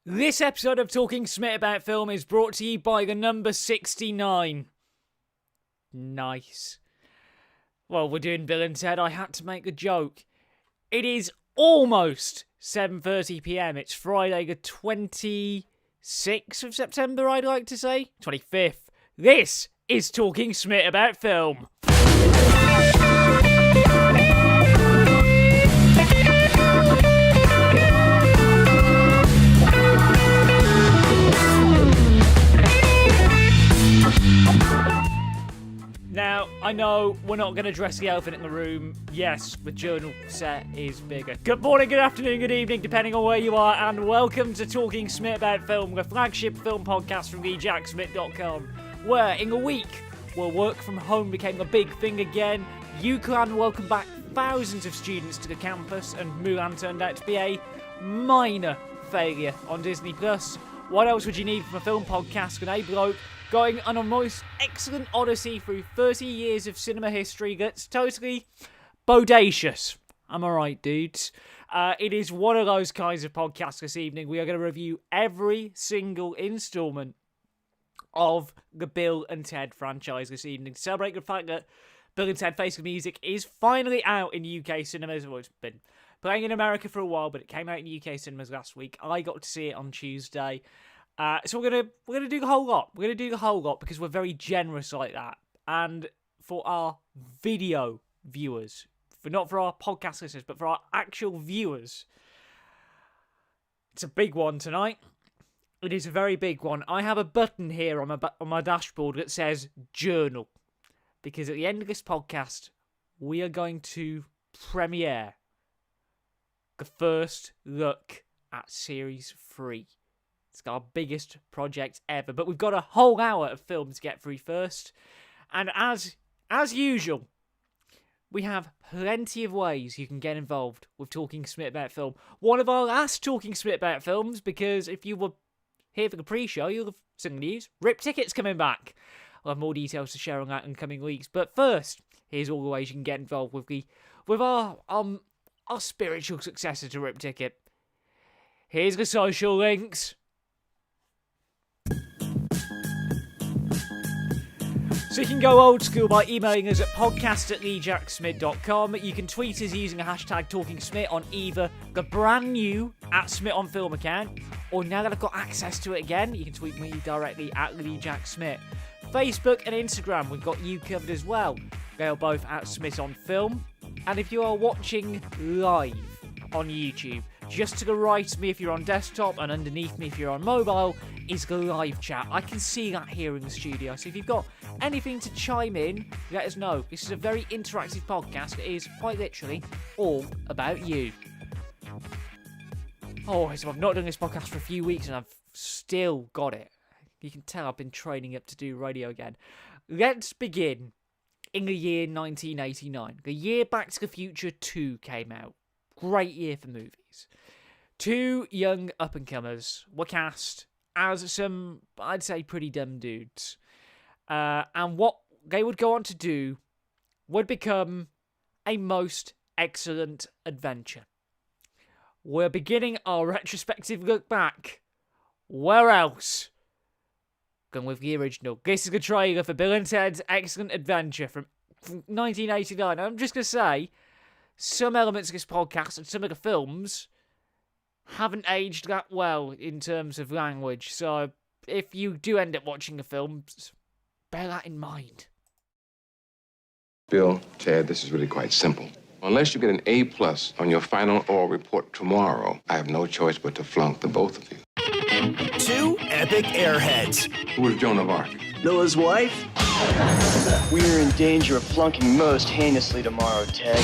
This episode of Talking Smit About Film is brought to you by the number 69. Nice. Well, we're doing Bill and Ted. I had to make a joke. It is almost 7:30pm. It's Friday the 26th of September, I'd like to say. 25th. This is Talking Smit About Film. Now, I know we're not going to address the elephant in the room. Yes, the journal set is bigger. Good morning, good afternoon, good evening, depending on where you are, and welcome to Talking Smit About Film, the flagship film podcast from TheJackSmit.com, where in a week, where work from home became a big thing again, UCLan welcomed back thousands of students to the campus, and Mulan turned out to be a minor failure on Disney+. What else would you need from a film podcast than a bloke going on a most excellent odyssey through 30 years of cinema history that's totally bodacious? Am I right, dudes? It is one of those kinds of podcasts this evening. We are going to review every single installment of the Bill and Ted franchise this evening to celebrate the fact that Bill and Ted Face the Music is finally out in UK cinemas. Well, it's been playing in America for a while, but it came out in UK cinemas last week. I got to see it on Tuesday. So we're gonna do the whole lot. We're gonna do the whole lot because we're very generous like that. And for our video viewers, not for our podcast listeners, but for our actual viewers, it's a big one tonight. It is a very big one. I have a button here on my dashboard that says Journal, because at the end of this podcast, we are going to premiere the first look at Series 3. It's our biggest project ever, but we've got a whole hour of film to get through first. And as usual, we have plenty of ways you can get involved with Talking Smit About Film. One of our last Talking Smit About Films, because if you were here for the pre-show, you'll have seen the news. Rip Ticket's coming back. I'll have more details to share on that in coming weeks. But first, here's all the ways you can get involved with our spiritual successor to Rip Ticket. Here's the social links. So you can go old school by emailing us at podcast@TheJackSmit.com. You can tweet us using the hashtag TalkingSmit on either the brand new @SmitOnFilm account, or now that I've got access to it again, you can tweet me directly at TheJackSmit. Facebook and Instagram, we've got you covered as well. They are both @SmitOnFilm. And if you are watching live on YouTube, just to the right of me if you're on desktop and underneath me if you're on mobile is the live chat. I can see that here in the studio. So if you've got anything to chime in, let us know. This is a very interactive podcast. It is quite literally all about you. Oh, so I've not done this podcast for a few weeks and I've still got it. You can tell I've been training up to do radio again. Let's begin in the year 1989. The year Back to the Future 2 came out. Great year for movies. Two young up-and-comers were cast as some, I'd say, pretty dumb dudes. And what they would go on to do would become a most excellent adventure. We're beginning our retrospective look back. Where else? Going with the original. This is the trailer for Bill and Ted's Excellent Adventure from 1989. I'm just going to say, some elements of this podcast and some of the films haven't aged that well in terms of language. So if you do end up watching the films, bear that in mind. Bill, Ted, this is really quite simple. Unless you get an A+ on your final oral report tomorrow, I have no choice but to flunk the both of you. Two epic airheads. Who is Joan of Arc? Noah's wife. We're in danger of flunking most heinously tomorrow, Ted.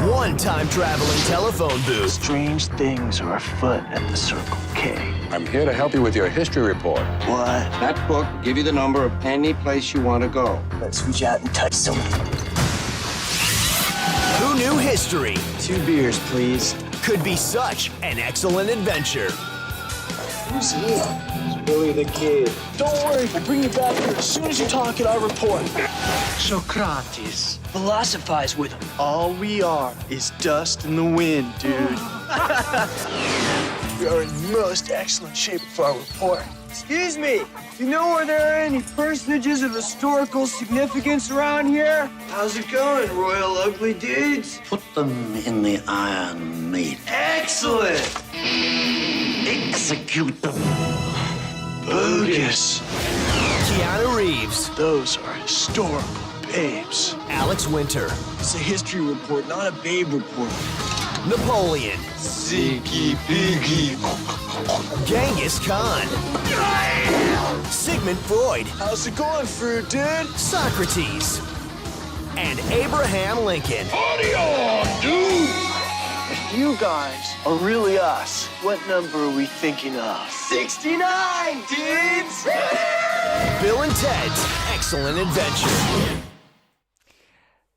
One time-traveling telephone booth. Strange things are afoot at the Circle K. I'm here to help you with your history report. What? That book will give you the number of any place you want to go. Let's reach out and touch someone. Who knew history 2 beers, please. could be such an excellent adventure? Who's he? It's Billy the Kid. Don't worry, we'll bring you back here as soon as you talk in our report. Socrates. Philosophize with him. All we are is dust in the wind, dude. We are in most excellent shape for our report. Excuse me, do you know where there are any personages of historical significance around here? How's it going, royal ugly dudes? Put them in the iron meat. Excellent! Execute them. Bogus. Keanu Reeves, Those are historical babes. Alex Winter, It's a history report, not a babe report. Napoleon, Ziggy Piggy. Genghis Khan, Sigmund Freud, How's it going, fruit dude? Socrates, and Abraham Lincoln. If you guys are really us, what number are we thinking of? 69, dudes! Bill and Ted's Excellent Adventure.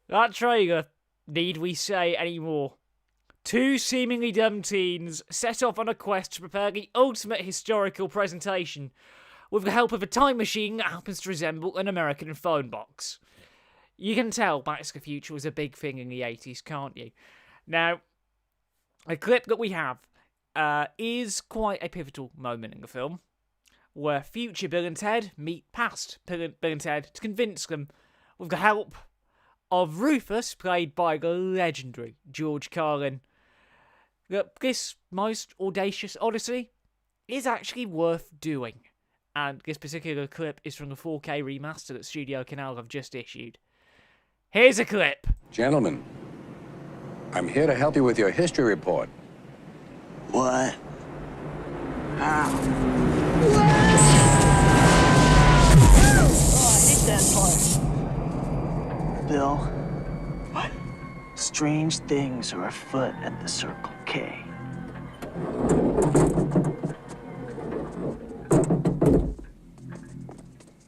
That trailer, need we say any more? Two seemingly dumb teens set off on a quest to prepare the ultimate historical presentation with the help of a time machine that happens to resemble an American phone box. You can tell Back to the Future was a big thing in the 80s, can't you? Now, the clip that we have is quite a pivotal moment in the film, where future Bill and Ted meet past Bill and Ted to convince them, with the help of Rufus, played by the legendary George Carlin, that this most audacious odyssey is actually worth doing. And this particular clip is from the 4K remaster that Studio Canal have just issued. Here's a clip. Gentlemen, I'm here to help you with your history report. What? How? Oh, I hate that part. Bill. What? Strange things are afoot at the Circle K.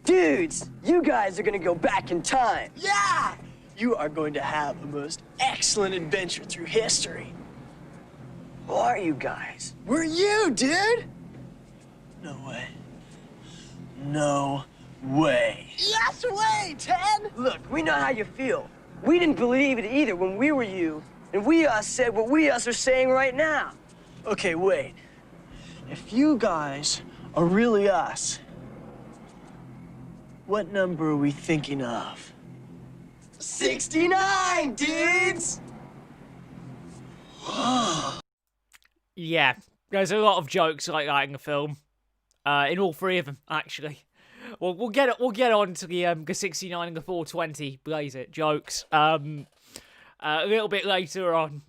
Dudes, you guys are gonna go back in time. Yeah! You are going to have the most excellent adventure through history. Who are you guys? We're you, dude! No way. No way. Yes way, Ted! Look, we know how you feel. We didn't believe it either when we were you, and we us said what we us are saying right now. Okay, wait. If you guys are really us, what number are we thinking of? 69, dudes! Yeah, there's a lot of jokes like that in the film. In all three of them, actually. Well, we'll get on to the 69 and the 420 blaze it jokes a little bit later on.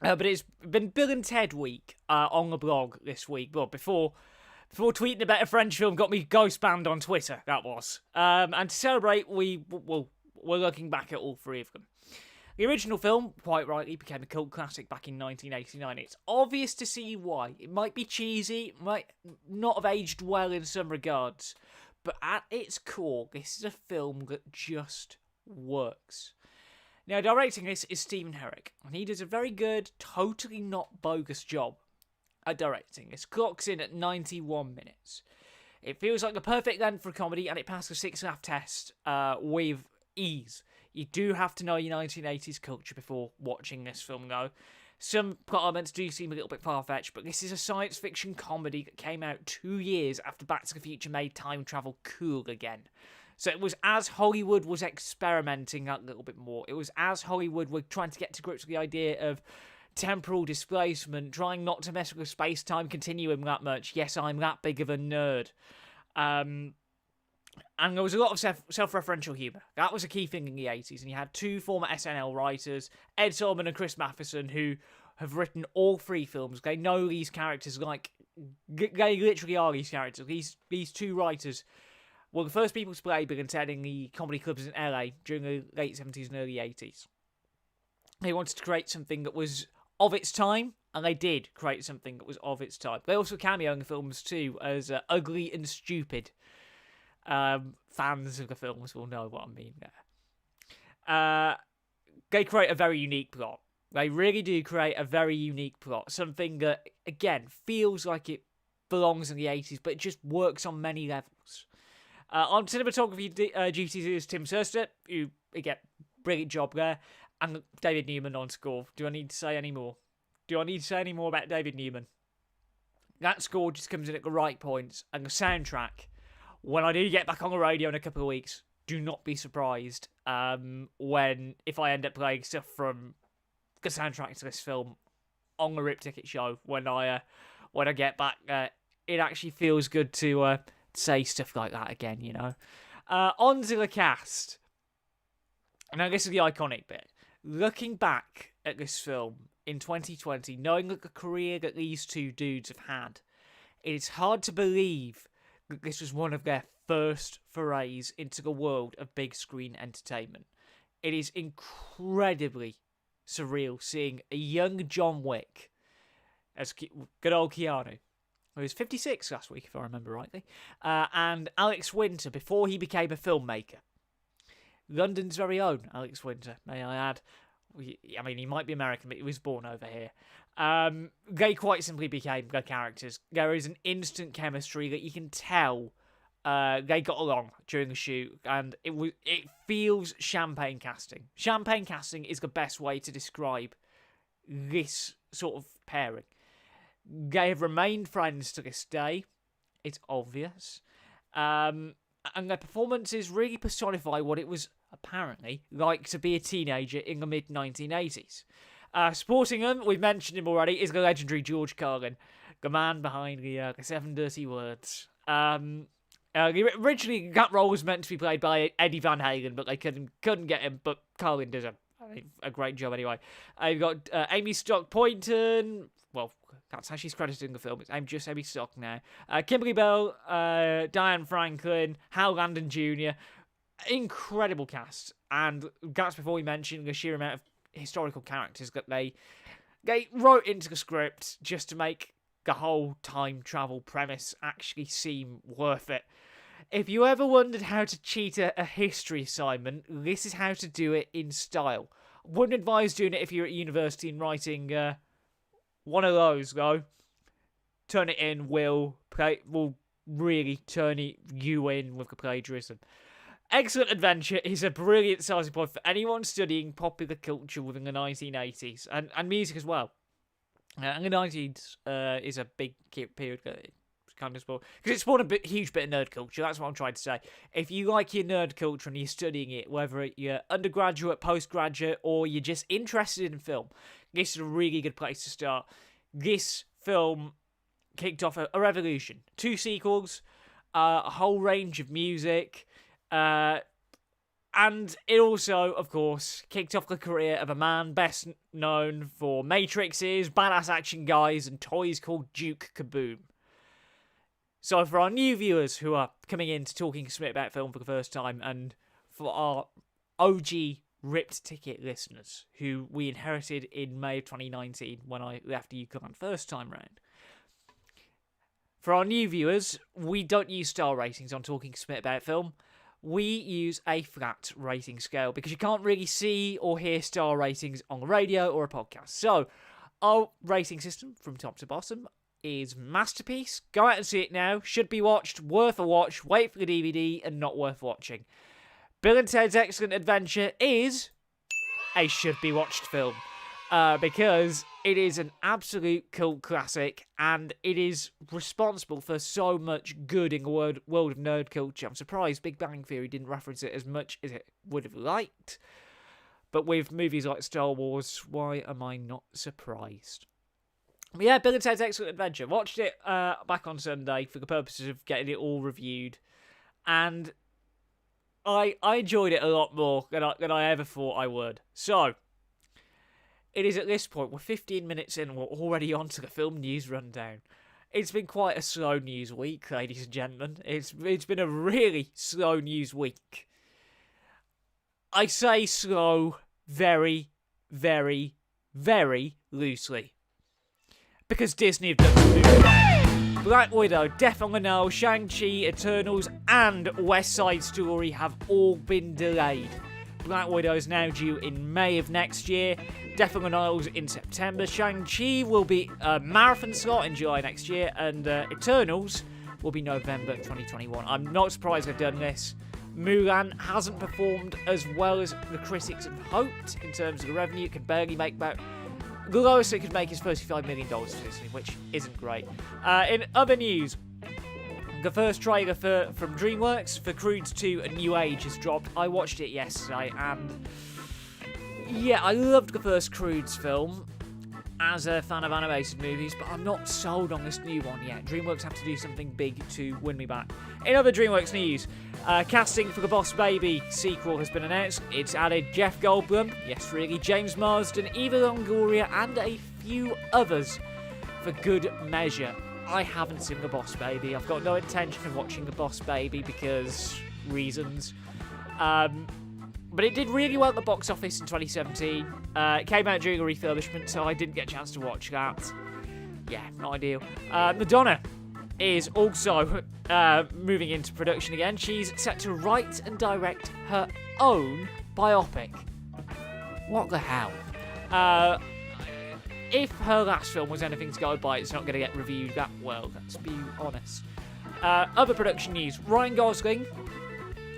But it's been Bill and Ted week on the blog this week. Well, before tweeting about a French film got me ghost banned on Twitter, that was. And to celebrate, we're looking back at all three of them. The original film, quite rightly, became a cult classic back in 1989. It's obvious to see why. It might be cheesy, might not have aged well in some regards, but at its core, this is a film that just works. Now, directing this is Stephen Herrick, and he does a very good, totally not bogus job at directing. This clocks in at 91 minutes. It feels like the perfect length for a comedy, and it passed the 6 laugh test with ease. You do have to know your 1980s culture before watching this film, though. Some plot elements do seem a little bit far-fetched, but this is a science fiction comedy that came out 2 years after Back to the Future made time travel cool again. So it was as Hollywood was experimenting a little bit more. It was as Hollywood were trying to get to grips with the idea of temporal displacement, trying not to mess with the space-time continuum that much. Yes, I'm that big of a nerd. And there was a lot of self-referential humour. That was a key thing in the 80s. And you had 2 former SNL writers, Ed Solomon and Chris Matheson, who have written all 3 films. They know these characters like... They literally are these characters. These 2 writers were the first people to play Bill and Ted in the comedy clubs in LA during the late 70s and early 80s. They wanted to create something that was of its time, and they did create something that was of its time. They also cameo in the films too as ugly and stupid. Fans of the films will know what I mean there. They create a very unique plot. They really do create a very unique plot. Something that, again, feels like it belongs in the 80s, but it just works on many levels. On cinematography duties is Tim Surster, who, again, brilliant job there, and David Newman on score. Do I need to say any more? Do I need to say any more about David Newman? That score just comes in at the right points, and the soundtrack, when I do get back on the radio in a couple of weeks, do not be surprised if I end up playing stuff from the soundtrack to this film on the Rip Ticket show when I get back. It actually feels good to say stuff like that again, you know. On to the cast. Now, this is the iconic bit. Looking back at this film in 2020, knowing that the career that these two dudes have had, it is hard to believe that this was one of their first forays into the world of big screen entertainment. It is incredibly surreal seeing a young John Wick as good old Keanu, who was 56 last week, if I remember rightly, and Alex Winter before he became a filmmaker. London's very own Alex Winter, may I add. I mean, he might be American, but he was born over here. They quite simply became their characters. There is an instant chemistry that you can tell they got along during the shoot, and it feels champagne casting. Champagne casting is the best way to describe this sort of pairing. They have remained friends to this day. It's obvious. And their performances really personify what it was apparently like to be a teenager in the mid-1980s. Supporting them, we've mentioned him already, is the legendary George Carlin, the man behind the 7 Dirty Words. Originally, that role was meant to be played by Eddie Van Halen, but they couldn't get him, but Carlin does a great job anyway. You've got Amy Stock-Poynton. Well, that's how she's credited in the film. It's just Amy Stock now. Kimberly Bell, Diane Franklin, Hal Landon Jr. Incredible cast. And that's before we mention the sheer amount of historical characters that they wrote into the script just to make the whole time travel premise actually seem worth it. If you ever wondered how to cheat a history assignment, this is how to do it in style. Wouldn't advise doing it if you're at university and writing one of those, though. Turn it in will really turn you in with the plagiarism. Excellent Adventure is a brilliant starting point for anyone studying popular culture within the 1980s, and music as well. And the 90s is a big period kind of sport, because it spawned a huge bit of nerd culture. That's what I'm trying to say. If you like your nerd culture and you're studying it, whether you're undergraduate, postgraduate, or you're just interested in film, this is a really good place to start. This film kicked off a revolution. 2 sequels, a whole range of music, and it also, of course, kicked off the career of a man best known for Matrixes, Badass Action Guys, and toys called Duke Kaboom. So for our new viewers who are coming in to Talking Smit about film for the first time, and for our OG Ripped Ticket listeners who we inherited in May of 2019 when I left UCLan first time round. For our new viewers, we don't use star ratings on Talking Smit about film. We use a flat rating scale because you can't really see or hear star ratings on the radio or a podcast. So, our rating system from top to bottom is masterpiece. Go out and see it now. Should be watched. Worth a watch. Wait for the DVD and not worth watching. Bill and Ted's Excellent Adventure is a should-be-watched film because it is an absolute cult classic and it is responsible for so much good in the world of nerd culture. I'm surprised Big Bang Theory didn't reference it as much as it would have liked. But with movies like Star Wars, why am I not surprised? But yeah, Bill and Ted's Excellent Adventure. Watched it back on Sunday for the purposes of getting it all reviewed. And I enjoyed it a lot more than I ever thought I would. So, it is at this point, we're 15 minutes in, we're already on to the film news rundown. It's been quite a slow news week, ladies and gentlemen. It's been a really slow news week. I say slow very, very, very loosely. Because Disney have done the move again. Black Widow, Death on the Nile, Shang-Chi, Eternals, and West Side Story have all been delayed. Black Widow is now due in May of next year. Death on the Nile's in September. Shang-Chi will be a marathon slot in July next year. And Eternals will be November 2021. I'm not surprised they've done this. Mulan hasn't performed as well as the critics have hoped in terms of the revenue. It can barely make about... The lowest it could make is $35 million for Disney, which isn't great. In other news, the first trailer from DreamWorks for Croods 2 A New Age has dropped. I watched it yesterday, and yeah, I loved the first Croods film as a fan of animated movies, but I'm not sold on this new one yet. DreamWorks have to do something big to win me back. In other DreamWorks news, casting for the Boss Baby sequel has been announced. It's added Jeff Goldblum, yes really, James Marsden, Eva Longoria, and a few others for good measure. I haven't seen The Boss Baby. I've got no intention of watching The Boss Baby because reasons. But it did really well at the box office in 2017. It came out during a refurbishment, so I didn't get a chance to watch that. Yeah, not ideal. Madonna is also moving into production again. She's set to write and direct her own biopic. What the hell? If her last film was anything to go by, it's not going to get reviewed that well, let's be honest. Other production news. Ryan Gosling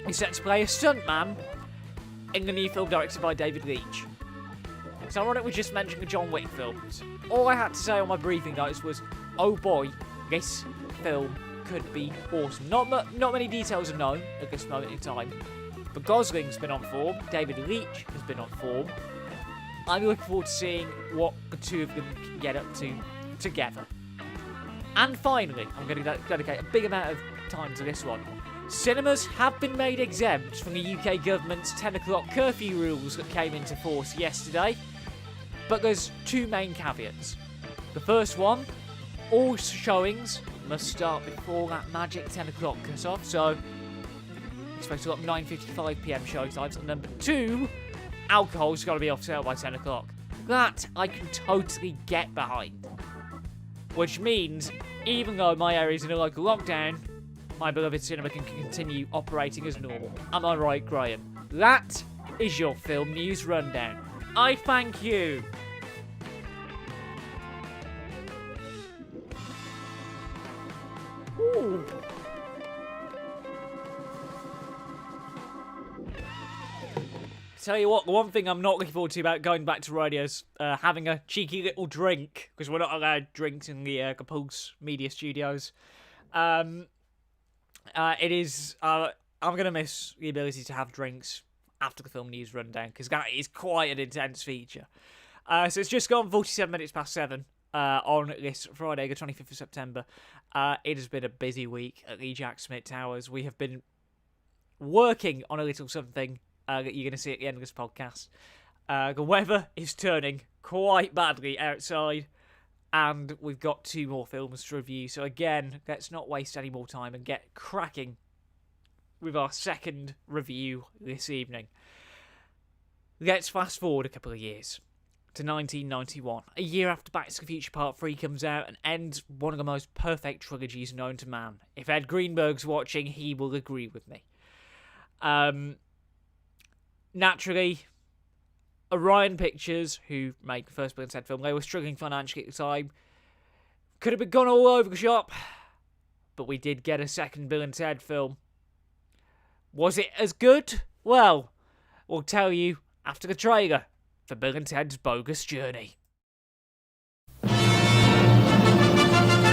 is set to play a stuntman in the new film directed by David Leitch. It's ironic we just mentioned the John Wick films. All I had to say on my briefing notes was, oh boy, this film could be awesome. Not many details are known at this moment in time, but Gosling's been on form, David Leitch has been on form. I'm looking forward to seeing what the two of them can get up to together. And finally, I'm going to dedicate a big amount of time to this one. Cinemas have been made exempt from the UK government's 10 o'clock curfew rules that came into force yesterday. But there's two main caveats. The first one, all showings must start before that magic 10 o'clock cut-off, so expect to got 9:55pm show times. And number two, alcohol's got to be off sale by 10 o'clock. That I can totally get behind. Which means, even though my area's in a local lockdown, my beloved cinema can continue operating as normal. Am I right, Graham? That is your film news rundown. I thank you. Ooh. Tell you what, the one thing I'm not looking forward to about going back to radio is having a cheeky little drink, because we're not allowed drinks in the Pulse Media Studios. It is. I'm going to miss the ability to have drinks after the film news rundown, because that is quite an intense feature. So it's just gone 47 minutes past 7 on this Friday, the 25th of September. It has been a busy week at TheJackSmit Towers. We have been working on a little something that you're going to see at the end of this podcast. The weather is turning quite badly outside, and we've got 2 more films to review. So again, let's not waste any more time and get cracking with our second review this evening. Let's fast forward a couple of years to 1991, a year after Back to the Future Part 3 comes out and ends one of the most perfect trilogies known to man. If Ed Greenberg's watching, he will agree with me. Naturally, Orion Pictures, who made the first Bill and Ted film, they were struggling financially at the time. Could have been gone all over the shop, but we did get a second Bill and Ted film. Was it as good? Well, we'll tell you after the trailer for Bill and Ted's Bogus Journey.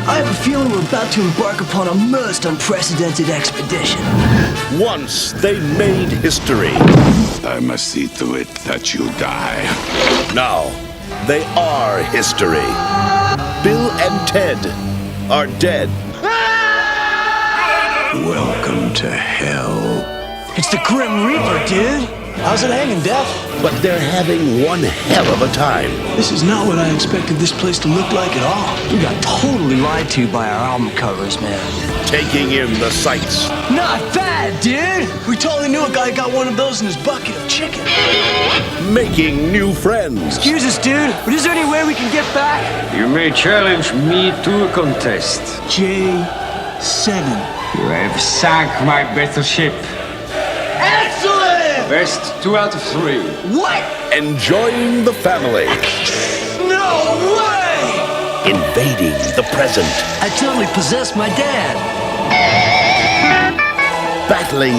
I have a feeling we're about to embark upon a most unprecedented expedition. Once they made history. I must see to it that you die. Now they are history. Bill and Ted are dead. Welcome to hell. It's the Grim Reaper, dude. How's it hanging, Def? but they're having one hell of a time. This is not what I expected this place to look like at all. We got totally lied to by our album covers, man. Taking in the sights, Not bad, dude! We totally knew a guy got one of those in his bucket of chicken. making new friends, Excuse us, dude, but is there any way we can get back? You may challenge me to a contest. J7. You have sunk my battleship. Excellent! Best 2 out of 3. What? enjoying the family, No way! invading the present, I totally possessed my dad. battling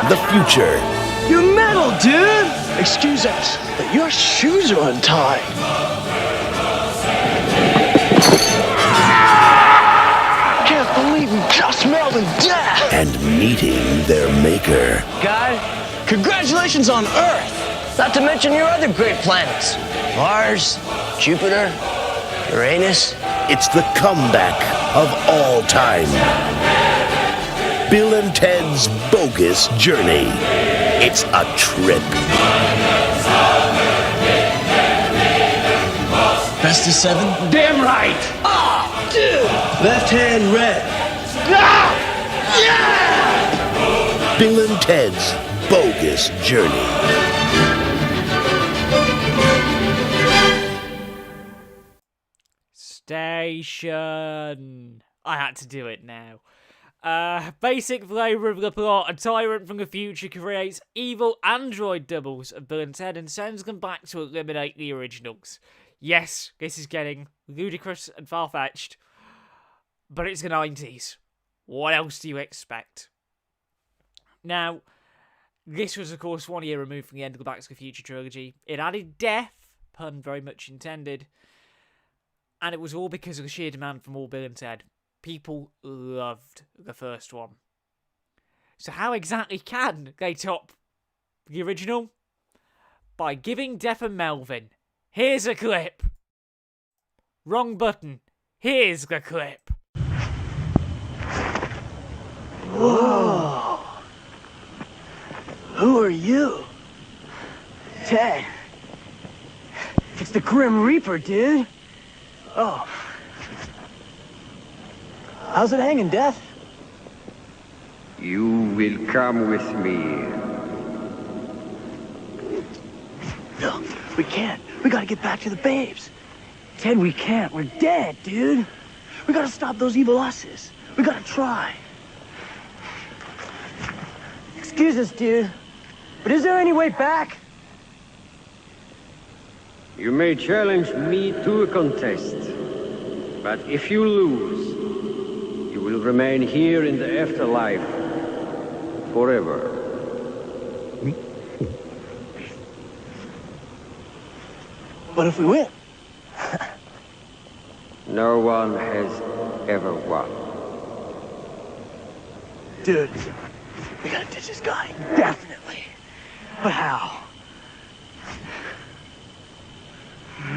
the future. You're metal, dude! Excuse us, but your shoes are untied. Can't believe we just melted death! And meeting their maker. Guy, congratulations on Earth! Not to mention your other great planets. Mars, Jupiter, Uranus. It's the comeback of all time. Bill and Ted's Bogus Journey. It's a trip. Best of 7? Damn right! Ah, dude! Left hand red. Bill and Ted's Bogus Journey. Station. I had to do it now. Basic flavour of the plot: a tyrant from the future creates evil android doubles of Bill and Ted and sends them back to eliminate the originals. Yes, this is getting ludicrous and far-fetched, but it's the 90s. What else do you expect? Now, this was, of course, 1 year removed from the end of the Back to the Future trilogy. It added death, pun very much intended, and it was all because of the sheer demand from all Bill and Ted. People loved the first one. So how exactly can they top the original? By giving Def and Melvin. Here's a clip. Wrong button. Here's the clip. Whoa. Who are you? Ted. It's the Grim Reaper, dude. Oh. How's it hanging, Death? You will come with me. No, we can't. We gotta get back to the babes. Ted, we can't. We're dead, dude. We gotta stop those evil us's. We gotta try. Excuse us, dude, but is there any way back? You may challenge me to a contest. But if you lose, you will remain here in the afterlife forever. What if we win? No one has ever won. Dude, we gotta ditch this guy. Definitely. But how?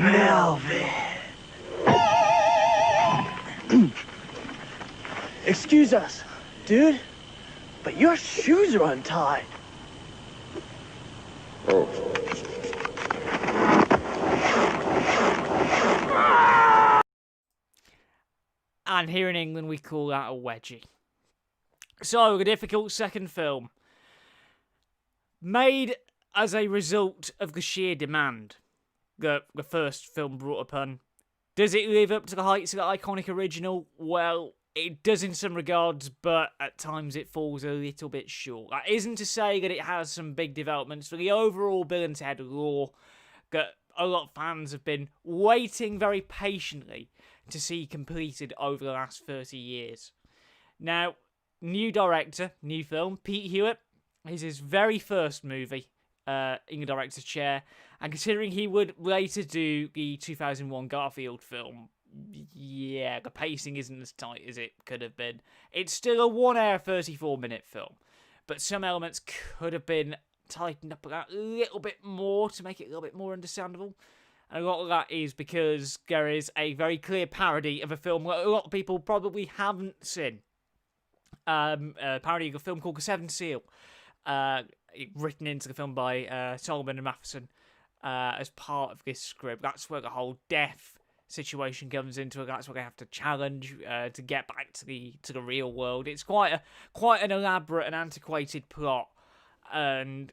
Melvin. Excuse us, dude, but your shoes are untied. Oh. And here in England we call that a wedgie. So, the difficult second film. Made as a result of the sheer demand the first film brought upon. Does it live up to the heights of the iconic original? Well, it does in some regards, but at times it falls a little bit short. That isn't to say that it has some big developments for the overall Bill and Ted lore that a lot of fans have been waiting very patiently to see completed over the last 30 years. Now, new director, new film, Pete Hewitt. This is his very first movie in the director's chair, and considering he would later do the 2001 Garfield film, yeah, the pacing isn't as tight as it could have been. It's still a 1 hour, 34-minute film, but some elements could have been tightened up a little bit more to make it a little bit more understandable. And a lot of that is because there is a very clear parody of a film that a lot of people probably haven't seen. A parody of a film called The Seventh Seal. written into the film by Solomon and Matheson as part of this script. That's where the whole death situation comes into it. That's what they have to challenge to get back to the real world. It's quite an elaborate and antiquated plot, and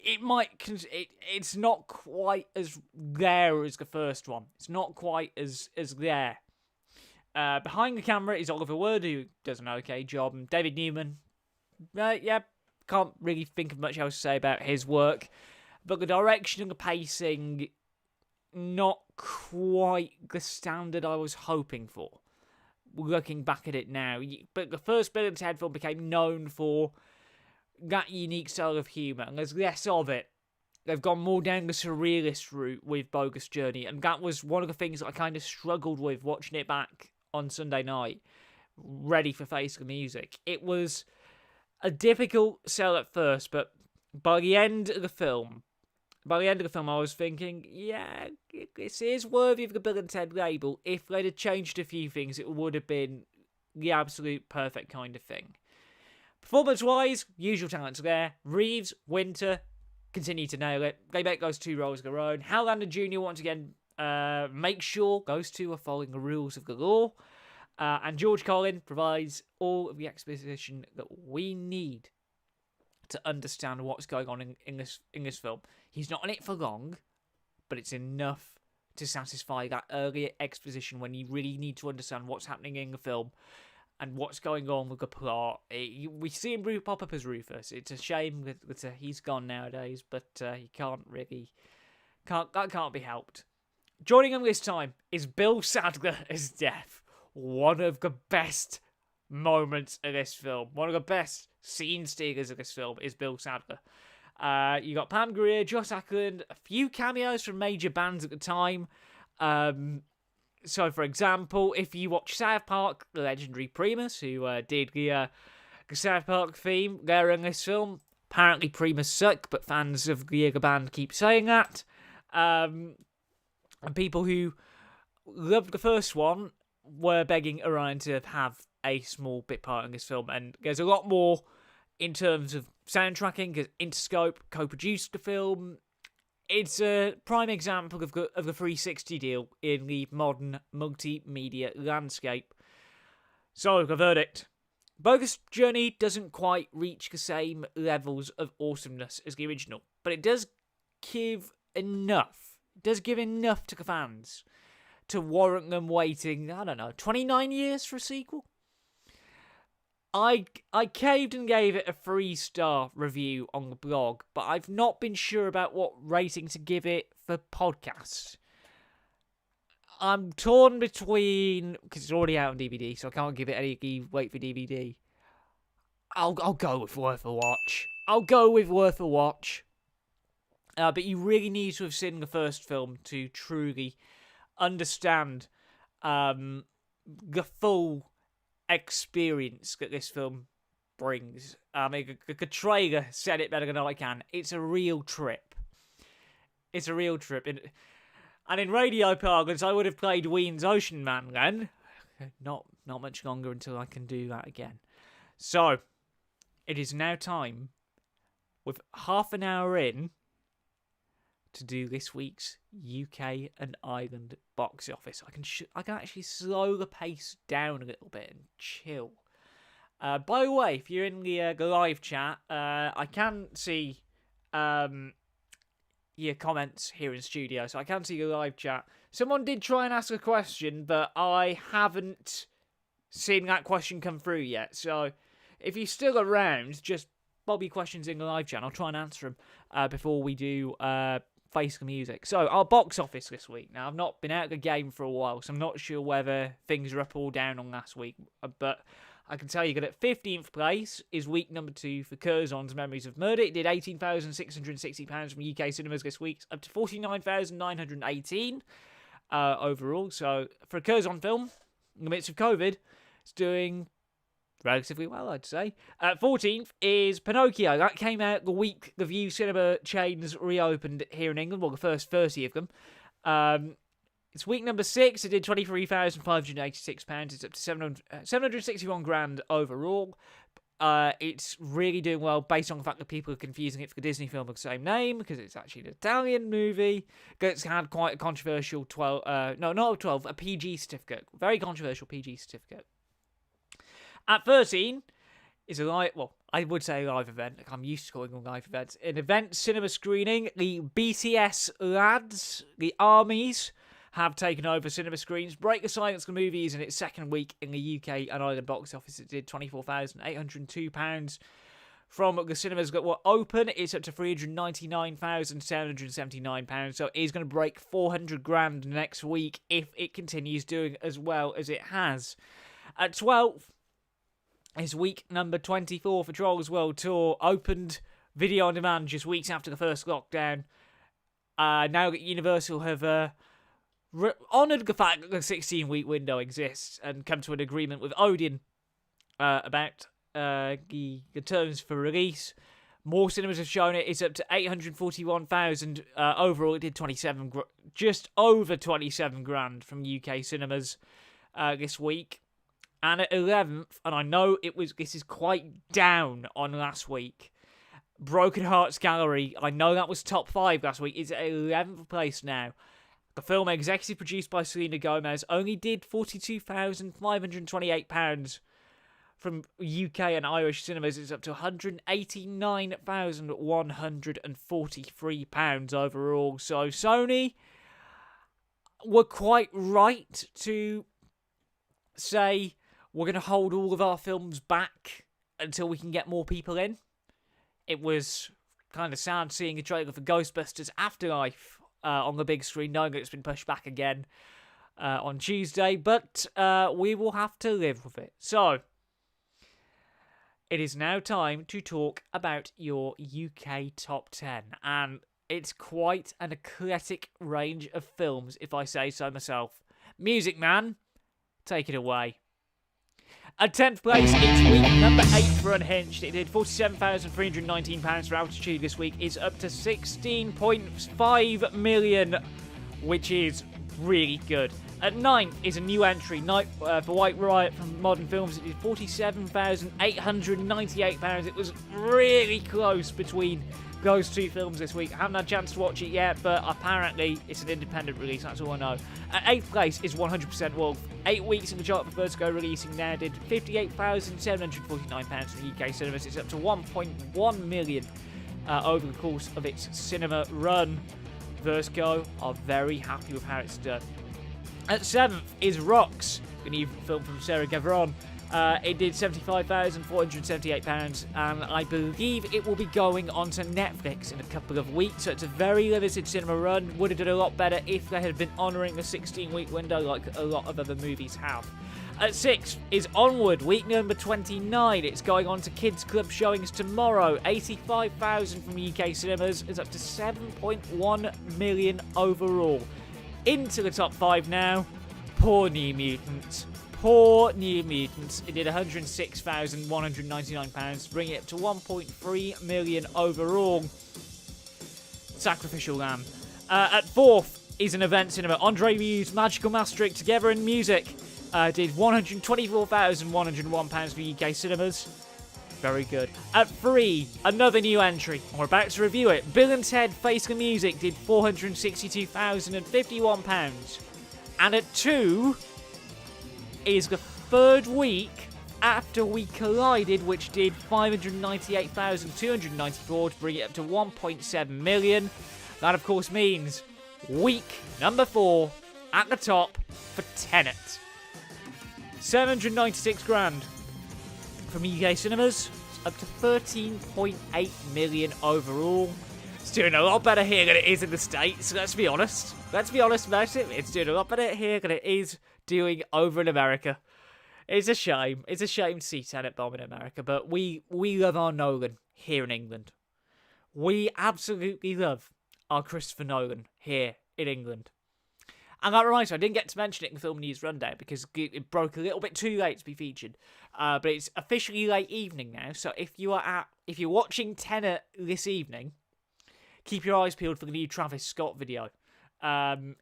it's not quite as there as the first one. It's not quite as there. Behind the camera is Oliver Wood, who does an okay job, and David Newman. Can't really think of much else to say about his work, but the direction and the pacing, not quite the standard I was hoping for. Looking back at it now, but the first Bill and Ted film became known for that unique style of humour, and there's less of it. They've gone more down the surrealist route with Bogus Journey, and that was one of the things that I kind of struggled with watching it back on Sunday night, ready for Face the Music. It was a difficult sell at first, but by the end of the film, I was thinking, yeah, this is worthy of the Bill and Ted label. If they'd have changed a few things, it would have been the absolute perfect kind of thing. Performance-wise, usual talents there. Reeves, Winter, continue to nail it. They make those two roles their own. Hal Lander Jr., once again, make sure those two are following the rules of the law. And George Carlin provides all of the exposition that we need to understand what's going on in this film. He's not in it for long, but it's enough to satisfy that earlier exposition when you really need to understand what's happening in the film and what's going on with the plot. We see him pop up as Rufus. It's a shame that he's gone nowadays, but he that can't be helped. Joining him this time is Bill Sadler as Death. One of the best moments of this film, one of the best scene stealers of this film is Bill Sadler. You got Pam Grier, Joss Ackland, a few cameos from major bands at the time. So, for example, if you watch South Park, the legendary Primus, who did the South Park theme, they're in this film. Apparently Primus suck, but fans of the band keep saying that. And people who loved the first one were begging Orion to have a small bit part in this film, and there's a lot more in terms of soundtracking, because Interscope co-produced the film. It's a prime example of the 360 deal in the modern multimedia landscape. So, the verdict. Bogus Journey doesn't quite reach the same levels of awesomeness as the original, but it does give enough. It does give enough to the fans to warrant them waiting, 29 years for a sequel? I caved and gave it a 3-star review on the blog, but I've not been sure about what rating to give it for podcasts. I'm torn between, because it's already out on DVD, so I can't give it any wait for DVD. I'll go with worth a watch. But you really need to have seen the first film to truly understand the full experience that this film brings. The trailer said it better than I can. It's a real trip. And in radio parlance, I would have played Ween's Ocean Man then. Not much longer until I can do that again. So, it is now time, with half an hour in, to do this week's UK and Ireland box office. I can actually slow the pace down a little bit and chill. By the way, if you're in the live chat, I can see your comments here in studio, so I can see your live chat. Someone did try and ask a question, but I haven't seen that question come through yet. So if you're still around, just bob your questions in the live chat. I'll try and answer them before we do Face the Music. So, our box office this week. Now, I've not been out of the game for a while, so I'm not sure whether things are up or down on last week, but I can tell you that at 15th place is week number 2 for Curzon's Memories of Murder. It did £18,660 from UK cinemas this week, up to £49,918 overall. So, for a Curzon film, in the midst of COVID, it's doing relatively well, I'd say. 14th is Pinocchio. That came out the week the View cinema chains reopened here in England. Well, the first 30 of them. It's week number 6. It did £23,586. It's up to 761 grand overall. It's really doing well based on the fact that people are confusing it for the Disney film with the same name because it's actually an Italian movie. It's had quite a controversial a PG certificate. Very controversial PG certificate. At 13 is I would say a live event. I'm used to calling them live events. An event cinema screening. The BTS lads, the armies, have taken over cinema screens. Break the Silence the movie is in its second week in the UK and Ireland box office. It did £24,802 from the cinemas that were open. It's up to £399,779. So it is going to break 400 grand next week if it continues doing as well as it has. At 12 is week number 24 for Trolls World Tour. Opened video on demand just weeks after the first lockdown. Now that Universal have honoured the fact that the 16-week window exists and come to an agreement with Odeon about the terms for release. More cinemas have shown it. It's up to 841,000. Overall, it did just over 27 grand from UK cinemas this week. And at 11th, and I know this is quite down on last week, Broken Hearts Gallery, I know that was top 5 last week, is at 11th place now. The film, executive produced by Selena Gomez, only did £42,528 from UK and Irish cinemas. It's up to £189,143 overall. So Sony were quite right to say we're going to hold all of our films back until we can get more people in. It was kind of sad seeing a trailer for Ghostbusters Afterlife on the big screen, knowing that it's been pushed back again on Tuesday, but we will have to live with it. So, it is now time to talk about your UK top 10, and it's quite an eclectic range of films, if I say so myself. Music Man, take it away. At 10th place, it's week number 8 for Unhinged. It did £47,319 for Altitude this week. It's up to 16.5 million, which is really good. At 9th is a new entry, Night for White Riot from Modern Films. It did £47,898. It was really close between those two films this week. I haven't had a chance to watch it yet, but apparently it's an independent release, that's all I know. At 8th place is 100% Wolf. 8 weeks in the chart for Vertigo, releasing now, did £58,749 in the UK cinemas. It's up to 1.1 million over the course of its cinema run. Vertigo are very happy with how it's done. At 7th is Rocks, the new film from Sarah Gavron. It did £75,478, and I believe it will be going onto Netflix in a couple of weeks, so it's a very limited cinema run. Would have done a lot better if they had been honouring the 16-week window like a lot of other movies have. At 6th is Onward, week number 29. It's going on to Kids Club showings tomorrow. 85,000 from UK cinemas. It's up to 7.1 million overall. Into the top 5 now, Poor New Mutants. Poor New Mutants. It did £106,199, bringing it to 1.3 million overall. Sacrificial Lamb. At 4th is an event cinema. Andre Rieu's Magical Maastricht Together in Music did £124,101 for UK cinemas. Very good. At 3, another new entry. We're about to review it. Bill and Ted Face the Music did £462,051. And at 2 is the third week after We Collided, which did £598,294 to bring it up to 1.7 million. That, of course, means week number 4 at the top for Tenet. 796 grand from UK cinemas, up to 13.8 million overall. It's doing a lot better here than it is in the States, let's be honest. Let's be honest about it. It's doing a lot better here than it is doing over in America. It's a shame. It's a shame to see Tenet bomb in America, but we love our Nolan here in England. We absolutely love our Christopher Nolan here in England. And that reminds me, I didn't get to mention it in the Film News Rundown because it broke a little bit too late to be featured. But it's officially late evening now, so if you're watching Tenet this evening, keep your eyes peeled for the new Travis Scott video.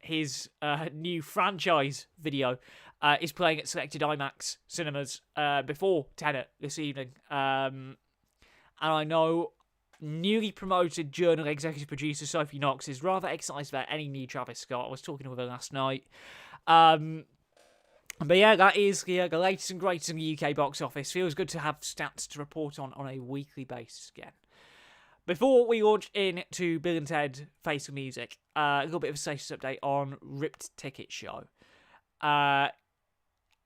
His new franchise video. is playing at selected IMAX cinemas before Tenet this evening. And I know newly promoted Journal executive producer Sophie Knox is rather excited about any new Travis Scott. I was talking with her last night. But yeah, that is the latest and greatest in the UK box office. Feels good to have stats to report on a weekly basis again. Before we launch into Bill and Ted Face the Music, a little bit of a status update on Ripped Ticket Show. I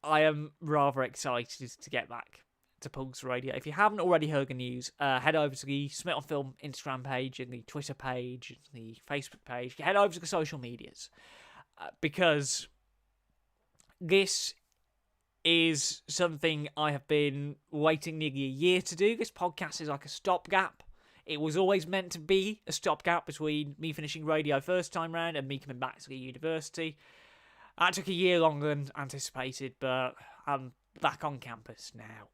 am rather excited to get back to Pulse Radio. If you haven't already heard the news, head over to the Smit on Film Instagram page and the Twitter page, the Facebook page. Head over to the social medias because this is something I have been waiting nearly a year to do. This podcast is like a stopgap. It was always meant to be a stopgap between me finishing radio first time round and me coming back to the university. That took a year longer than anticipated, but I'm back on campus now.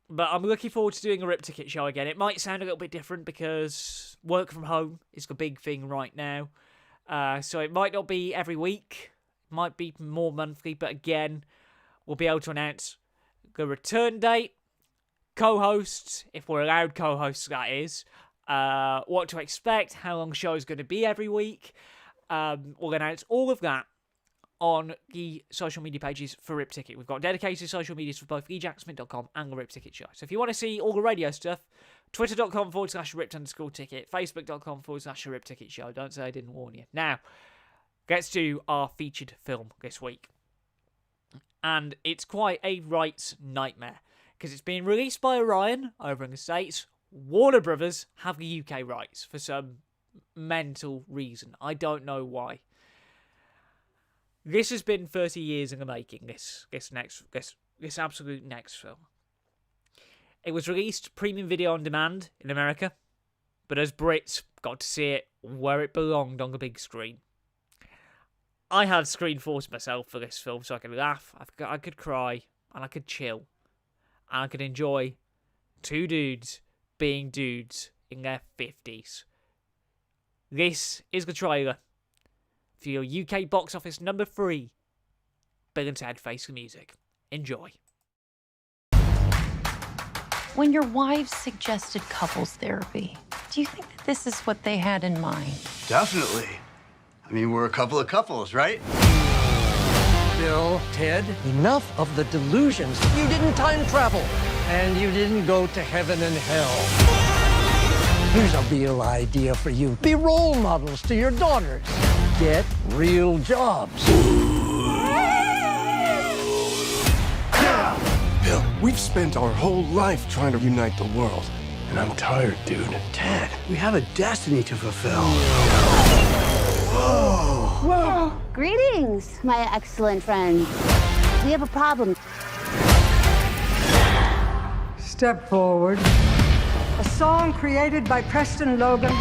But I'm looking forward to doing a Rip Ticket Show again. It might sound a little bit different because work from home is the big thing right now. So it might not be every week. It might be more monthly. But again, we'll be able to announce the return date, co-hosts, if we're allowed co-hosts, that is. What to expect, how long the show is going to be every week. We'll announce all of that on the social media pages for Rip Ticket. We've got dedicated social medias for both TheJackSmit.com and the Rip Ticket Show. So if you want to see all the radio stuff, Twitter.com/Ripped_Ticket, Facebook.com/Rip Ticket Show. Don't say I didn't warn you. Now, let's do our featured film this week. And it's quite a rights nightmare because it's being released by Orion over in the States. Warner Brothers have the UK rights for some mental reason. I don't know why. This has been 30 years in the making, this absolute next film. It was released premium video on demand in America, but as Brits, got to see it where it belonged on the big screen. I had screen force myself for this film so I could laugh, I could cry, and I could chill. And I could enjoy two dudes being dudes in their 50s. This is the trailer for your UK box office number 3, Bill and Ted Face the Music. Enjoy. When your wives suggested couples therapy, do you think that this is what they had in mind? Definitely. I mean, we're a couple of couples, right? Bill, Ted, enough of the delusions. You didn't time travel, and you didn't go to heaven and hell. Here's a real idea for you. Be role models to your daughters. Get real jobs. Bill, we've spent our whole life trying to unite the world, and I'm tired, dude. Ted, we have a destiny to fulfill. Whoa! Whoa! Greetings, my excellent friends. We have a problem. Step forward. A song created by Preston Logan,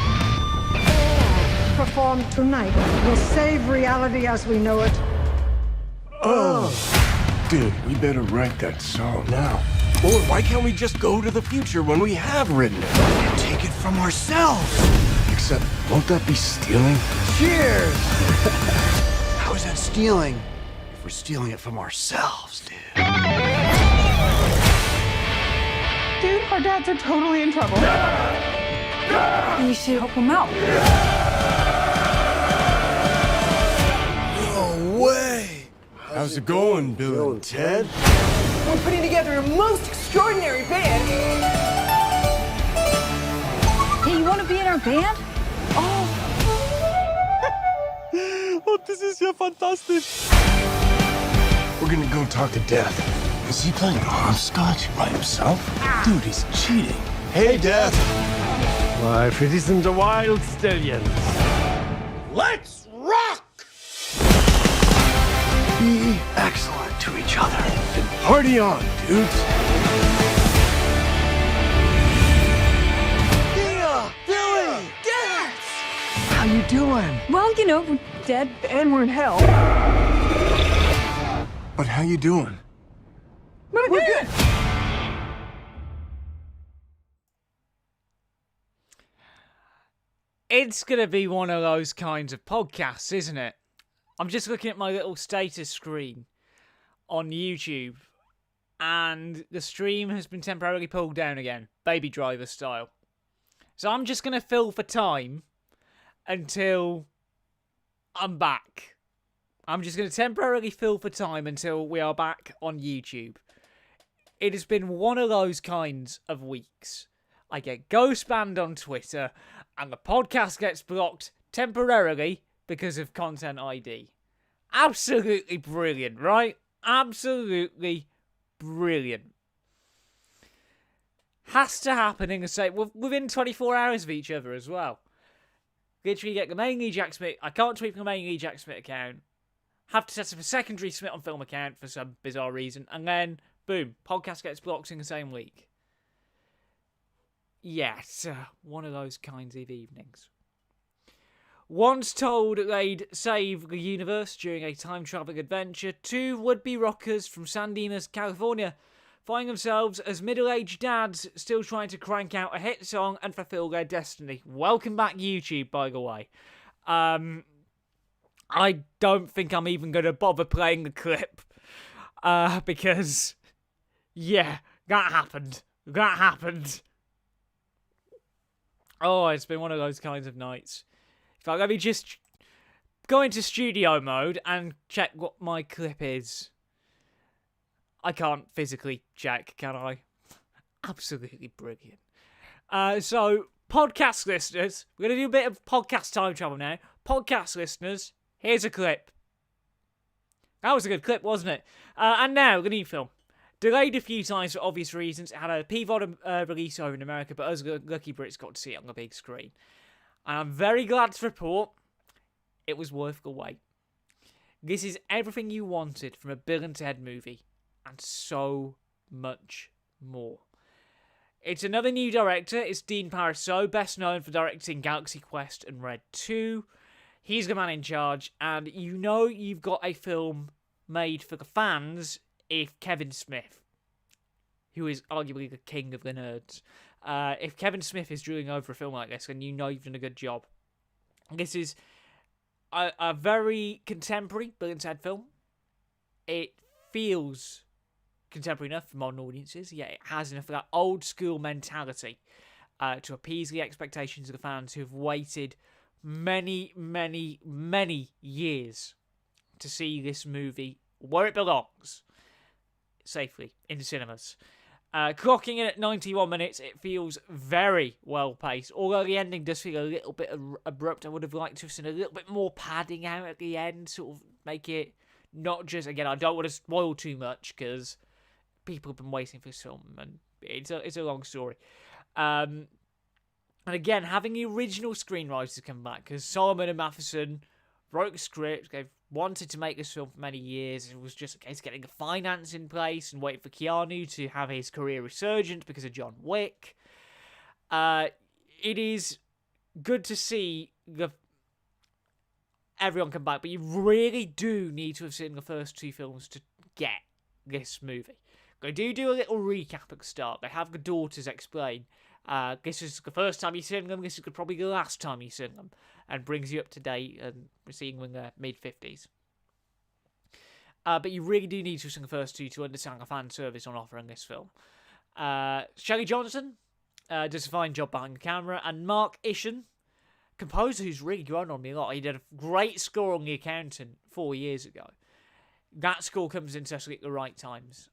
performed tonight, will save reality as we know it. Oh! Dude, we better write that song now. Or why can't we just go to the future when we have written it? And take it from ourselves. Except, won't that be stealing? Cheers! How is that stealing if we're stealing it from ourselves, dude? Dude, our dads are totally in trouble. We should help them out. No way! How's it going, Bill and Ted? We're putting together a most extraordinary band. Hey, you want to be in our band? Oh, this is ja fantastisch. We're gonna go talk to Death. Is he playing hopscotch by himself? Dude, he's cheating. Hey, Death. Life, it isn't a wild stallion. Let's rock! Be excellent to each other. And party on, dudes. Dina! Billy! Dance! How you doing? Well, you know, we're dead and we're in hell. But how you doing? We're good. It's going to be one of those kinds of podcasts, isn't it? I'm just looking at my little status screen on YouTube, and the stream has been temporarily pulled down again, Baby Driver style. So I'm just going to fill for time until I'm back. I'm just going to temporarily fill for time until we are back on YouTube. It has been one of those kinds of weeks. I get ghost banned on Twitter, and the podcast gets blocked temporarily because of Content ID. Absolutely brilliant, right? Absolutely brilliant. Has to happen in the same within 24 hours of each other as well. Literally get the main TheJackSmit. I can't tweet from the main TheJackSmit account. Have to set up a secondary Smit on Film account for some bizarre reason, and then boom, podcast gets blocked in the same week. Yes, one of those kinds of evenings. Once told they'd save the universe during a time-traveling adventure, two would-be rockers from San Dimas, California, find themselves as middle-aged dads still trying to crank out a hit song and fulfill their destiny. Welcome back, YouTube, by the way. I don't think I'm even going to bother playing the clip, because, yeah, that happened. That happened. Oh, it's been one of those kinds of nights. In fact, let me just go into studio mode and check what my clip is. I can't physically check, can I? Absolutely brilliant. So, podcast listeners, we're going to do a bit of podcast time travel now. Podcast listeners, here's a clip. That was a good clip, wasn't it? And now, the new film. Delayed a few times for obvious reasons. It had a PVOD release over in America, but us lucky Brits got to see it on the big screen. And I'm very glad to report it was worth the wait. This is everything you wanted from a Bill and Ted movie, and so much more. It's another new director. It's Dean Parisot, best known for directing Galaxy Quest and Red 2. He's the man in charge, and you know you've got a film made for the fans if Kevin Smith, who is arguably the king of the nerds, if Kevin Smith is drooling over a film like this, then you know you've done a good job. This is a very contemporary Bill and Ted film. It feels contemporary enough for modern audiences, yet it has enough of that old school mentality to appease the expectations of the fans who have waited many, many, many years to see this movie where it belongs, safely, in cinemas. Clocking in at 91 minutes, it feels very well paced. Although the ending does feel a little bit abrupt, I would have liked to have seen a little bit more padding out at the end, sort of make it not just, again, I don't want to spoil too much because people have been waiting for this film and it's a long story. And again, having the original screenwriters come back, because Solomon and Matheson wrote the script, they've wanted to make this film for many years. It was just a case of getting the finance in place and waiting for Keanu to have his career resurgent because of John Wick. It is good to see everyone come back, but you really do need to have seen the first two films to get this movie. They do a little recap at the start. They have the daughters explain. This is the first time you've seen them. This is probably the last time you've seen them, and brings you up to date and seeing them in their mid-50s. But you really do need to have seen the first two to understand the fan service on offer in this film. Shelley Johnson does a fine job behind the camera, and Mark Isham, composer who's really grown on me a lot. He did a great score on The Accountant 4 years ago. That score comes into us at the right times.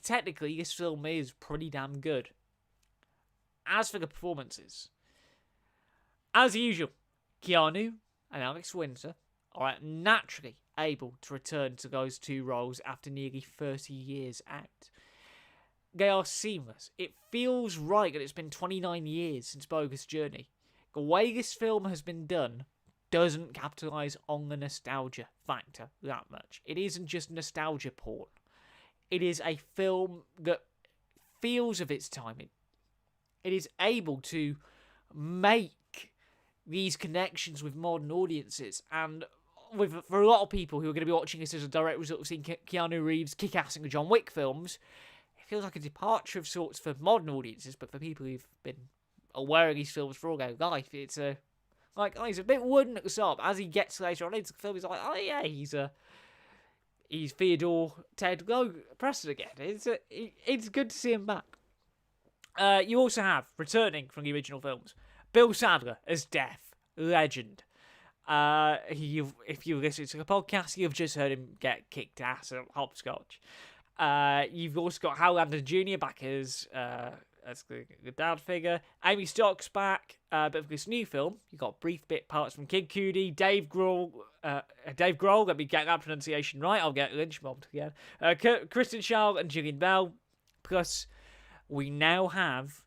Technically, this film is pretty damn good. As for the performances, as usual, Keanu and Alex Winter are naturally able to return to those two roles after nearly 30 years out. They are seamless. It feels right that it's been 29 years since Bogus Journey. The way this film has been done doesn't capitalise on the nostalgia factor that much. It isn't just nostalgia porn. It is a film that feels of its time. It is able to make these connections with modern audiences, and for a lot of people who are going to be watching this as a direct result of seeing Keanu Reeves kick-ass in the John Wick films, it feels like a departure of sorts for modern audiences, but for people who've been aware of these films for all their life, it's a Like, oh, he's a bit wooden at the start, but as he gets later on into the film, he's like, oh yeah, he's Theodore Ted Preston again. It's good to see him back. You also have, returning from the original films, Bill Sadler as Death, legend. If you listen to the podcast, you've just heard him get kicked ass at hopscotch. You've also got Hal Landon Jr. back as the dad figure. Amy Stock's back. But for this new film, you've got brief bit parts from Kid Cudi, Dave Grohl, let me get that pronunciation right, I'll get lynch mobbed again. Kristen Schaal and Gillian Bell. Plus, we now have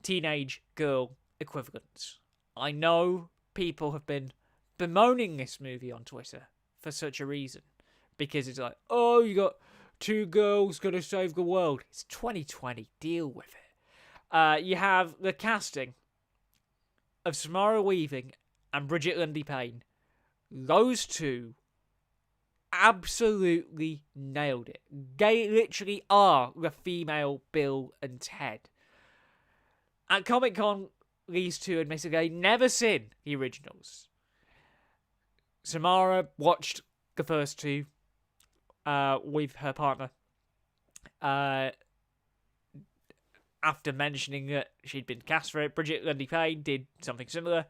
teenage girl equivalents. I know people have been bemoaning this movie on Twitter for such a reason. Because it's like, oh, you got two girls gonna save the world. It's 2020, deal with it. You have the casting of Samara Weaving and Bridget Lundy Payne. Those two absolutely nailed it. They literally are the female Bill and Ted. At Comic-Con, these two admitted they'd never seen the originals. Samara watched the first two with her partner. After mentioning that she'd been cast for it, Bridget Lundy Payne did something similar.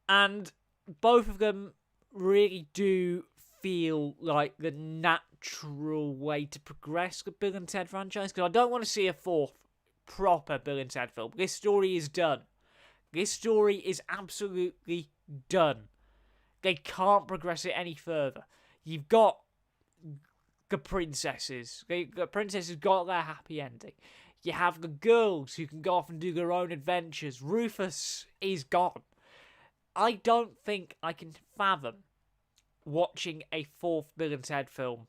And both of them really do feel like the natural way to progress the Bill and Ted franchise. Because I don't want to see a fourth proper Bill and Ted film. This story is done. This story is absolutely done. They can't progress it any further. You've got the princesses. The princesses got their happy ending. You have the girls who can go off and do their own adventures. Rufus is gone. I don't think I can fathom watching a fourth Bill and Ted film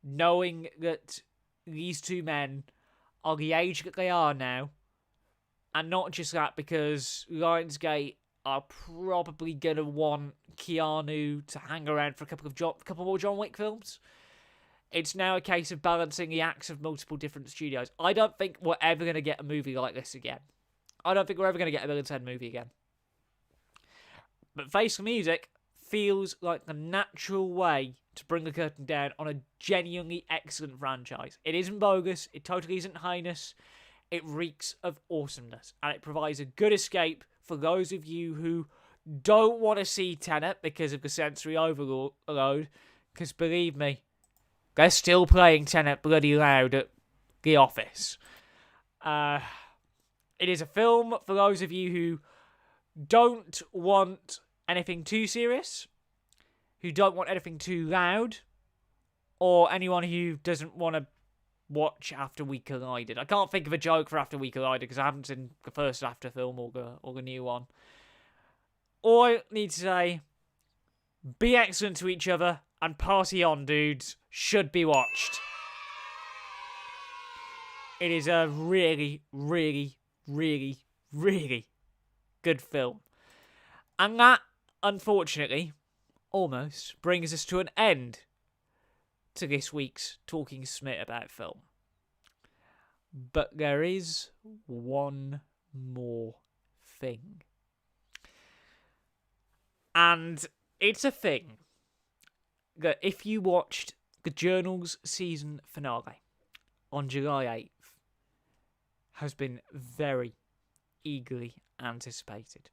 knowing that these two men are the age that they are now, and not just that, because Lionsgate are probably going to want Keanu to hang around for a couple more John Wick films. It's now a case of balancing the acts of multiple different studios. I don't think we're ever going to get a movie like this again. I don't think we're ever going to get a Bill and Ted movie again. But Face the Music feels like the natural way to bring the curtain down on a genuinely excellent franchise. It isn't bogus. It totally isn't heinous. It reeks of awesomeness. And it provides a good escape for those of you who don't want to see Tenet because of the sensory overload. Because believe me, they're still playing Tenet bloody loud at the office. It is a film for those of you who don't want anything too serious, who don't want anything too loud, or anyone who doesn't want to watch After We Collided. I can't think of a joke for After We Collided because I haven't seen the first After film or the new one. All I need to say, be excellent to each other and party on, dudes. Should be watched. It is a really, really, really, really good film. And that, unfortunately, almost brings us to an end to this week's Talking Smit About Film. But there is one more thing. And it's a thing that if you watched the Journal's season finale on July 8th, has been very eagerly anticipated.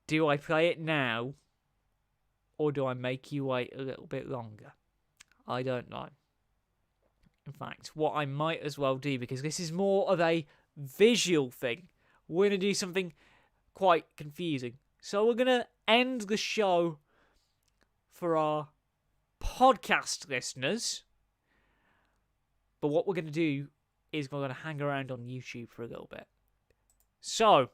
Do I play it now, or do I make you wait a little bit longer? I don't know. In fact, what I might as well do, because this is more of a visual thing, we're going to do something quite confusing. So we're going to end the show for our podcast listeners. But what we're going to do is we're going to hang around on YouTube for a little bit. So,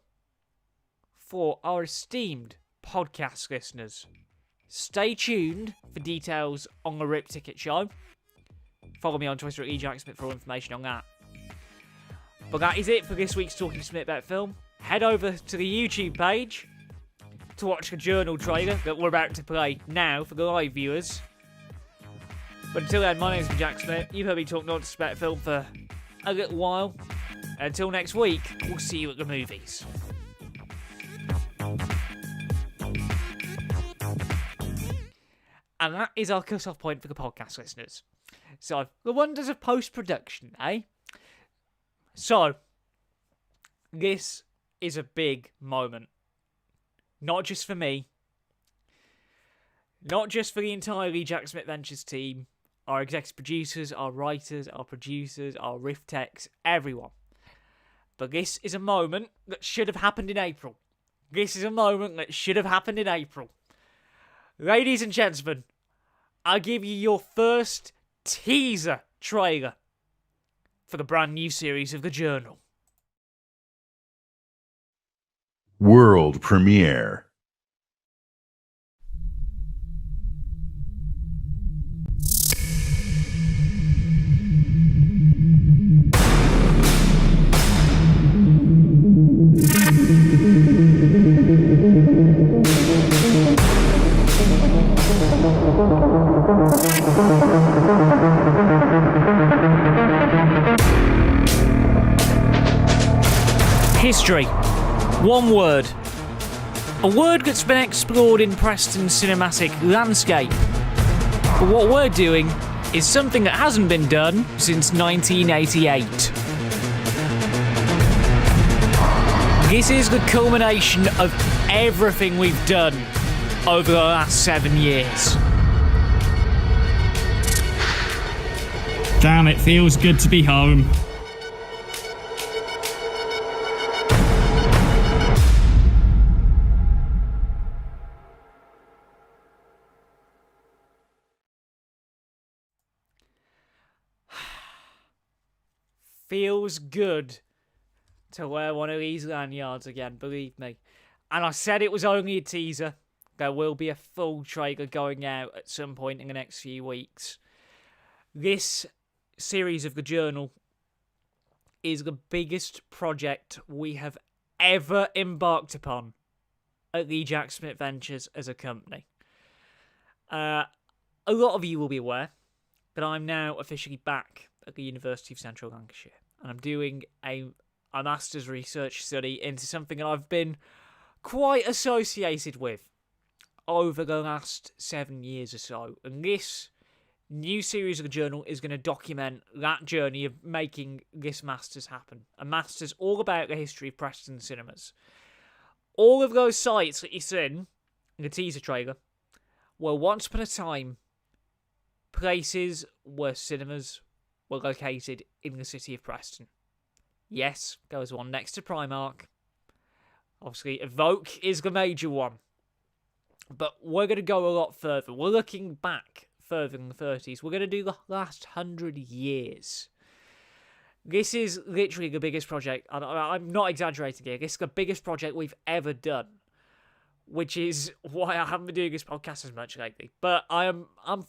for our esteemed podcast listeners, stay tuned for details on the Rip Ticket Show. Follow me on Twitter at TheJackSmit for all information on that. But that is it for this week's Talking Smit About Film. Head over to the YouTube page to watch the Journal trailer that we're about to play now for the live viewers. But until then, my name is TheJackSmit. You've heard me talk nonsense about film for a little while. Until next week, we'll see you at the movies. And that is our cut-off point for the podcast listeners. So, the wonders of post-production, eh? So, this is a big moment. Not just for me. Not just for the entire TheJackSmit Ventures team. Our executive producers, our writers, our producers, our riff techs, everyone. But this is a moment that should have happened in April. This is a moment that should have happened in April. Ladies and gentlemen, I'll give you your first teaser trailer for the brand new series of The Journal. World premiere. History. One word. A word that's been explored in Preston's cinematic landscape. But what we're doing is something that hasn't been done since 1988. This is the culmination of everything we've done over the last 7 years. Damn, it feels good to be home. Feels good to wear one of these lanyards again, believe me. And I said it was only a teaser. There will be a full trailer going out at some point in the next few weeks. This series of The Journal is the biggest project we have ever embarked upon at TheJackSmit Ventures as a company. A lot of you will be aware that I'm now officially back at the University of Central Lancashire, and I'm doing a master's research study into something that I've been quite associated with over the last 7 years or so. And this new series of The Journal is going to document that journey of making this master's happen. A master's all about the history of Preston cinemas. All of those sites that you've seen in the teaser trailer were once upon a time places where cinemas were located in the city of Preston. Yes, there was one next to Primark. Obviously, Evoke is the major one. But we're going to go a lot further. We're looking back further than the 30s. We're going to do the last 100 years. This is literally the biggest project. I'm not exaggerating here. This is the biggest project we've ever done, which is why I haven't been doing this podcast as much lately. But I'm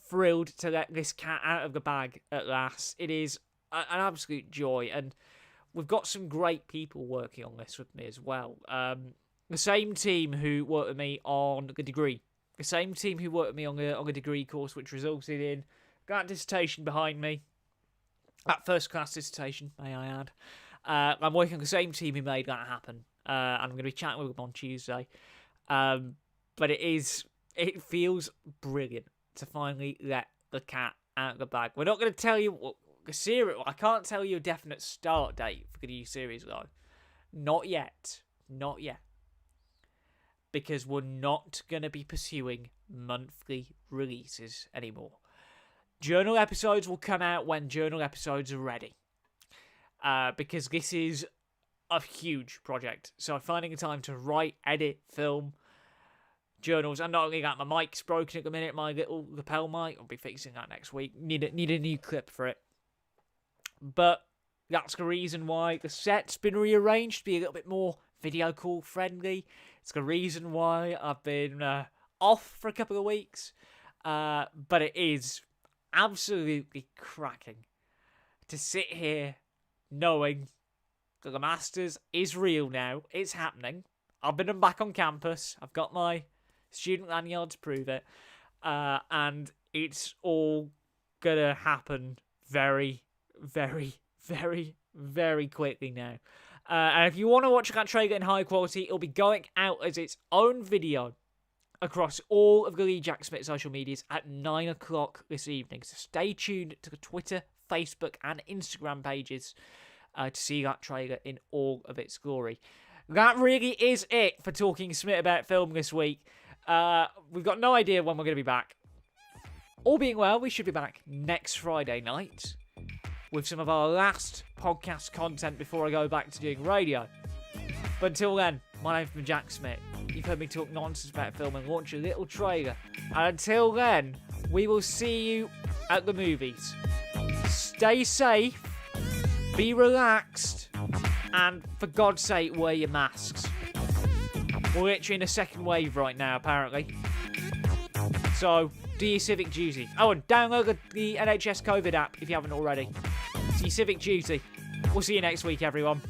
thrilled to let this cat out of the bag at last. It is an absolute joy, and we've got some great people working on this with me as well. The same team who worked with me on the degree. The same team who worked with me on the degree course, which resulted in that dissertation behind me. That first-class dissertation, may I add. I'm working on the same team who made that happen. And I'm going to be chatting with them on Tuesday. But it feels brilliant to finally let the cat out of the bag. We're not going to tell you what the series. I can't tell you a definite start date for the new series, though. Not yet. Not yet. Because we're not going to be pursuing monthly releases anymore. Journal episodes will come out when journal episodes are ready. Because this is a huge project. So finding the time to write, edit, film journals. And not only that, my mic's broken at the minute. My little lapel mic. I'll be fixing that next week. Need a new clip for it. But that's the reason why the set's been rearranged to be a little bit more video call friendly. It's the reason why I've been off for a couple of weeks. But it is absolutely cracking to sit here knowing that the Masters is real now. It's happening. I've been back on campus. I've got my student lanyard to prove it. And it's all going to happen very, very, very, very quickly now. And if you want to watch that trailer in high quality, it'll be going out as its own video across all of the TheJackSmit social medias at 9 o'clock this evening. So stay tuned to the Twitter, Facebook, and Instagram pages to see that trailer in all of its glory. That really is it for Talking Smit about film this week. We've got no idea when we're going to be back. All being well, we should be back next Friday night with some of our last podcast content before I go back to doing radio. But until then, my name's TheJackSmit. You've heard me talk nonsense about film and launch a little trailer. And until then, we will see you at the movies. Stay safe, be relaxed, and for God's sake, wear your masks. We're literally in a second wave right now, apparently. So, do your civic duty. Oh, and download the NHS COVID app if you haven't already. It's your civic duty. We'll see you next week, everyone.